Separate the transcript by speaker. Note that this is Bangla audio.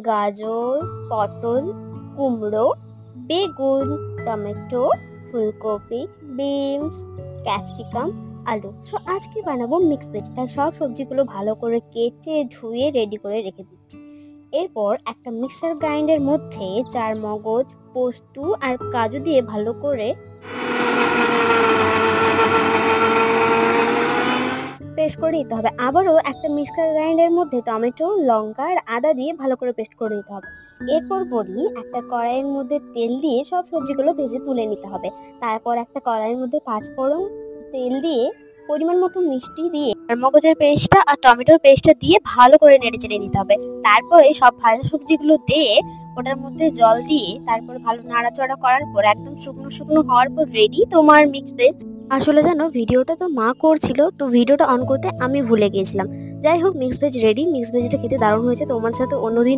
Speaker 1: গাজর, পটল, কুমড়ো, বেগুন, টমেটো, ফুলকপি, বিনস, ক্যাপসিকাম, আলু। আজকে বানাবো মিক্স ভেজ, তাই সব সবজিগুলো ভালো করে কেটে ধুয়ে রেডি করে রেখে দিচ্ছি। এরপর একটা মিক্সার গ্রাইন্ডের মধ্যে চারমগজ, পোস্ত আর কাজু দিয়ে ভালো করে পেস্ট করে নিতে হবে। আবারও একটা মিক্সার গ্রাইন্ডারের মধ্যে টমেটো, লঙ্কা আর আদা দিয়ে ভালো করে পেস্ট করে নিতে হবে। এরপর বলি, একটা কড়াইয়ের মধ্যে তেল দিয়ে সব সবজিগুলো ভেজে তুলে নিতে হবে। তারপর একটা কড়াইয়ের মধ্যে পাঁচফোড়ন, তেল দিয়ে পরিমাণ মতো মিষ্টি দিয়ে মগজের পেস্টটা আর টমেটোর পেস্টটা দিয়ে ভালো করে নেড়ে চেড়ে নিতে হবে। তারপরে সব ভাজা সবজিগুলো দিয়ে ওটার মধ্যে জল দিয়ে তারপর ভালো নাড়াচাড়া করার পর একদম শুকনো শুকনো হওয়ার পর রেডি তোমার মিক্স ভেজ। আসলে জানো, ভিডিওটা তো মা করছিল, তো ভিডিওটা অন করতে আমি ভুলে গিয়েছিলাম। যাই হোক, মিক্স ভেজ রেডি। মিক্স ভেজটা খেতে দারুণ হয়েছে। তোমার সাথে অন্যদিন